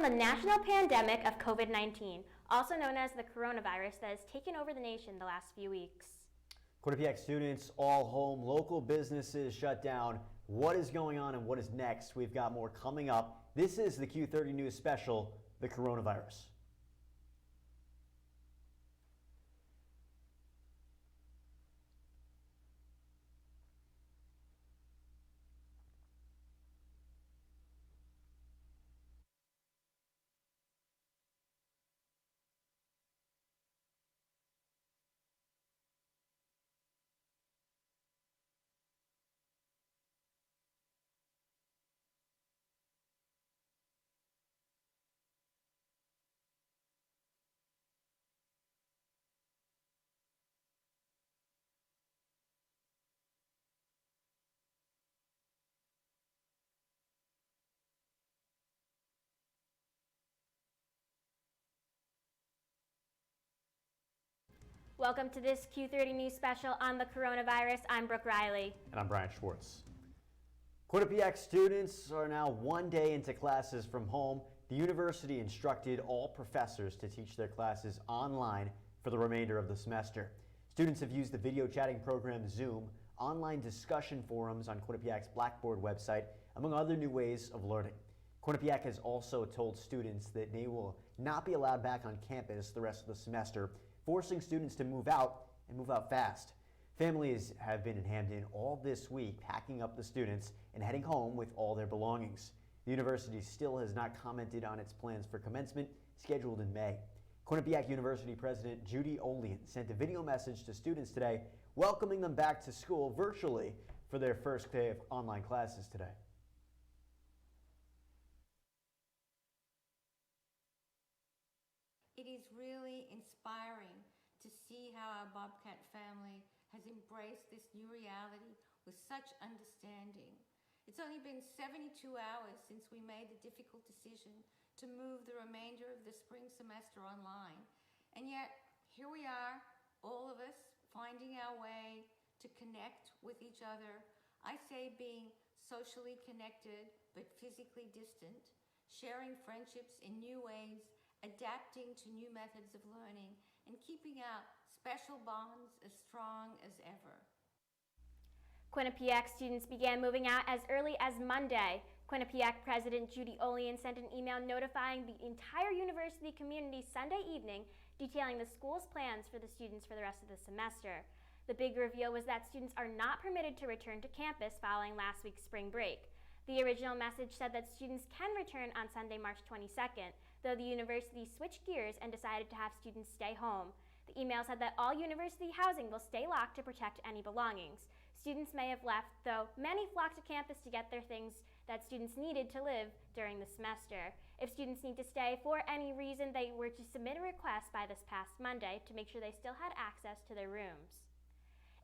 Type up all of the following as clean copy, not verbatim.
The national pandemic of COVID-19, also known as the coronavirus, that has taken over the nation the last few weeks. Quinnipiac students all home, local businesses shut down. What is going on and what is next? We've got more coming up. This is the Q30 News Special, the coronavirus. Welcome to this Q30 News Special on the coronavirus. I'm Brooke Riley. And I'm Brian Schwartz. Quinnipiac students are now one day into classes from home. The university instructed all professors to teach their classes online for the remainder of the semester. Students have used the video chatting program Zoom, online discussion forums on Quinnipiac's Blackboard website, among other new ways of learning. Quinnipiac has also told students that they will not be allowed back on campus the rest of the semester, forcing students to move out and move out fast. Families have been in Hamden all this week, packing up the students and heading home with all their belongings. The university still has not commented on its plans for commencement, scheduled in May. Quinnipiac University President Judy Olean sent a video message to students today, welcoming them back to school virtually for their first day of online classes today. It is really inspiring to see how our Bobcat family has embraced this new reality with such understanding. It's only been 72 hours since we made the difficult decision to move the remainder of the spring semester online. And yet, here we are, all of us, finding our way to connect with each other. I say being socially connected but physically distant, sharing friendships in new ways, adapting to new methods of learning, and keeping our special bonds as strong as ever. Quinnipiac students began moving out as early as Monday. Quinnipiac President Judy Olean sent an email notifying the entire university community Sunday evening, detailing the school's plans for the students for the rest of the semester. The big reveal was that students are not permitted to return to campus following last week's spring break. The original message said that students can return on Sunday, March 22nd, though the university switched gears and decided to have students stay home. The email said that all university housing will stay locked to protect any belongings. Students may have left, though many flocked to campus to get their things that students needed to live during the semester. If students need to stay for any reason, they were to submit a request by this past Monday to make sure they still had access to their rooms.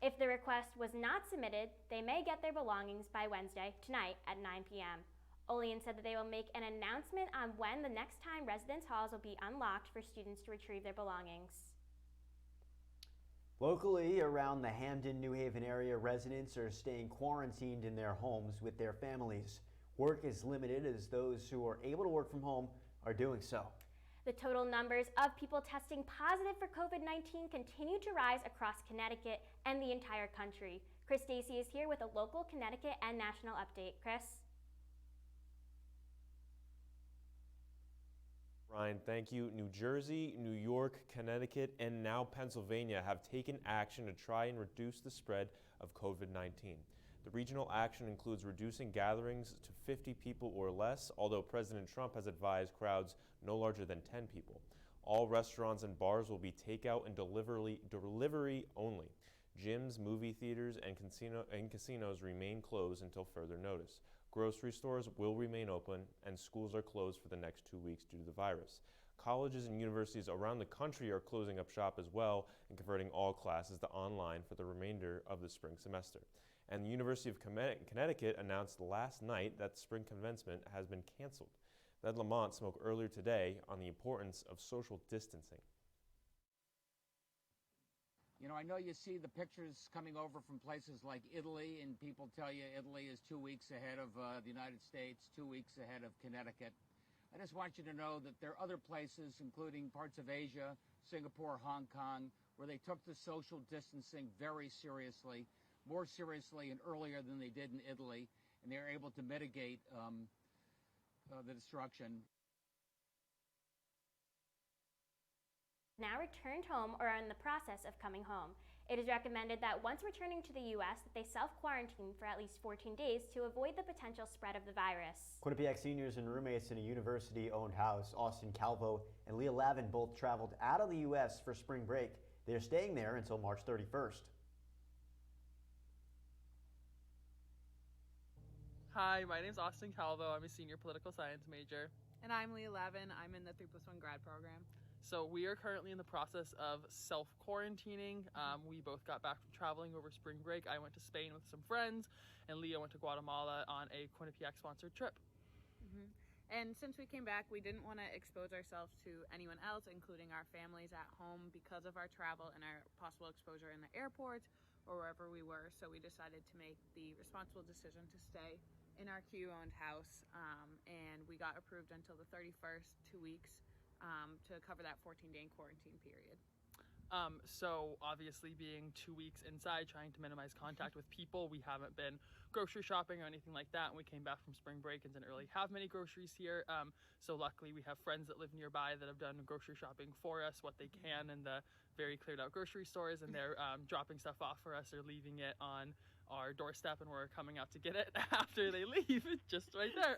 If the request was not submitted, they may get their belongings by Wednesday, tonight at 9 p.m. Olean said that they will make an announcement on when the next time residence halls will be unlocked for students to retrieve their belongings. Locally, around the Hamden, New Haven area, residents are staying quarantined in their homes with their families. Work is limited as those who are able to work from home are doing so. The total numbers of people testing positive for COVID-19 continue to rise across Connecticut and the entire country. Chris Stacy is here with a local Connecticut and national update. Chris? Ryan, thank you. New Jersey, New York, Connecticut, and now Pennsylvania have taken action to try and reduce the spread of COVID-19. The regional action includes reducing gatherings to 50 people or less, although President Trump has advised crowds no larger than 10 people. All restaurants and bars will be takeout and delivery only. Gyms, movie theaters, and casinos remain closed until further notice. Grocery stores will remain open, and schools are closed for the next 2 weeks due to the virus. Colleges and universities around the country are closing up shop as well and converting all classes to online for the remainder of the spring semester. And the University of Connecticut announced last night that spring commencement has been canceled. Ned Lamont spoke earlier today on the importance of social distancing. You know, I know you see the pictures coming over from places like Italy, and people tell you Italy is 2 weeks ahead of the United States, 2 weeks ahead of Connecticut. I just want you to know that there are other places, including parts of Asia, Singapore, Hong Kong, where they took the social distancing very seriously, more seriously and earlier than they did in Italy, and they were able to mitigate the destruction. Now returned home or are in the process of coming home. It is recommended that once returning to the U.S. that they self-quarantine for at least 14 days to avoid the potential spread of the virus. Quinnipiac seniors and roommates in a university-owned house, Austin Calvo and Leah Lavin, both traveled out of the U.S. for spring break. They are staying there until March 31st. Hi, my name is Austin Calvo. I'm a senior political science major. And I'm Leah Lavin. I'm in the 3+1 grad program. So we are currently in the process of self-quarantining. We both got back from traveling over spring break. I went to Spain with some friends, and Leah went to Guatemala on a Quinnipiac-sponsored trip. And since we came back, we didn't want to expose ourselves to anyone else, including our families at home, because of our travel and our possible exposure in the airport or wherever we were. So we decided to make the responsible decision to stay in our Q-owned house, and we got approved until the 31st, 2 weeks, to cover that 14-day quarantine period. So obviously being 2 weeks inside, trying to minimize contact with people, we haven't been grocery shopping or anything like that, and we came back from spring break and didn't really have many groceries here. So luckily we have friends that live nearby that have done grocery shopping for us, what they can in the very cleared out grocery stores, and they're dropping stuff off for us or leaving it on our doorstep, and we're coming out to get it after they leave, just right there.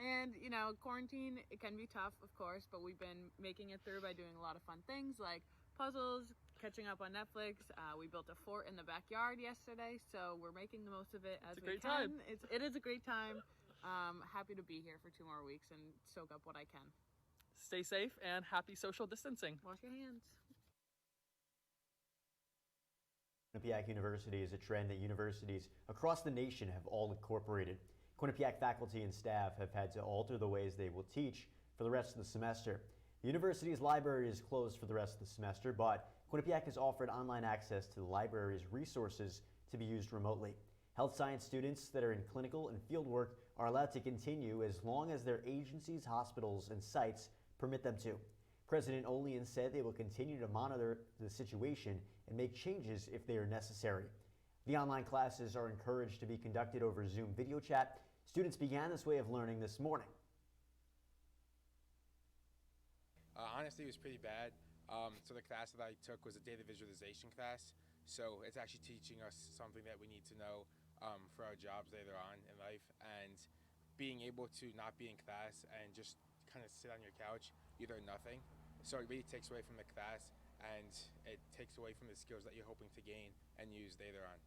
And, you know, quarantine, it can be tough, of course, but we've been making it through by doing a lot of fun things like puzzles, catching up on Netflix. We built a fort in the backyard yesterday, so we're making the most of it as we can. It is a great time. Happy to be here for 2 more weeks and soak up what I can. Stay safe and happy social distancing. Wash your hands. Quinnipiac University is a trend that universities across the nation have all incorporated. Quinnipiac faculty and staff have had to alter the ways they will teach for the rest of the semester. The university's library is closed for the rest of the semester, but Quinnipiac has offered online access to the library's resources to be used remotely. Health science students that are in clinical and field work are allowed to continue as long as their agencies, hospitals, and sites permit them to. President Olian said they will continue to monitor the situation and make changes if they are necessary. The online classes are encouraged to be conducted over Zoom video chat. Students began this way of learning this morning. Honestly, it was pretty bad. So the class that I took was a data visualization class. So it's actually teaching us something that we need to know for our jobs later on in life. And being able to not be in class and just kind of sit on your couch, you learn nothing. So it really takes away from the class, and it takes away from the skills that you're hoping to gain and use later on.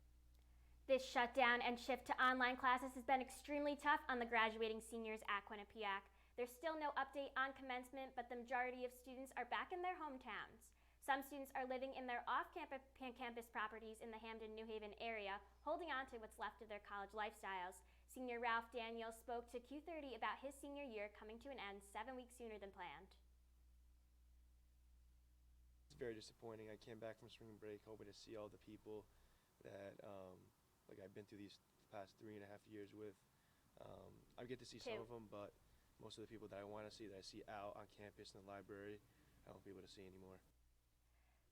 This shutdown and shift to online classes has been extremely tough on the graduating seniors at Quinnipiac. There's still no update on commencement, but the majority of students are back in their hometowns. Some students are living in their off-campus properties in the Hamden-New Haven area, holding on to what's left of their college lifestyles. Senior Ralph Daniels spoke to Q30 about his senior year coming to an end 7 weeks sooner than planned. It's very disappointing. I came back from spring break hoping to see all the people that I've been through these past 3.5 years with. I get to see some of them, but most of the people that I want to see, that I see out on campus in the library, I won't be able to see anymore.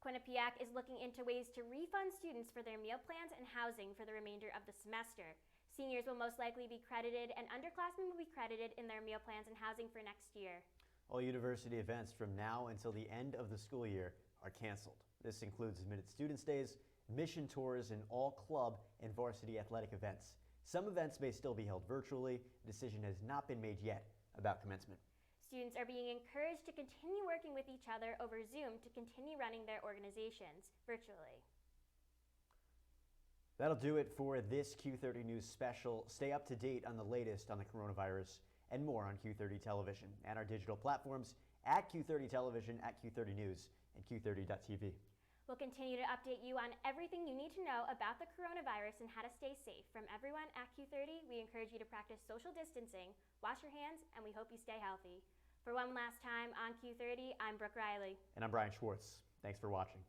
Quinnipiac is looking into ways to refund students for their meal plans and housing for the remainder of the semester. Seniors will most likely be credited, and underclassmen will be credited in their meal plans and housing for next year. All university events from now until the end of the school year are canceled. This includes admitted students' days, mission tours, and all club and varsity athletic events. Some events may still be held virtually. A decision has not been made yet about commencement. Students are being encouraged to continue working with each other over Zoom to continue running their organizations virtually. That'll do it for this Q30 News special. Stay up to date on the latest on the coronavirus and more on Q30 Television and our digital platforms at Q30 Television, at Q30 News, and Q30.tv. We'll continue to update you on everything you need to know about the coronavirus and how to stay safe. From everyone at Q30, we encourage you to practice social distancing, wash your hands, and we hope you stay healthy. For one last time on Q30, I'm Brooke Riley. And I'm Brian Schwartz. Thanks for watching.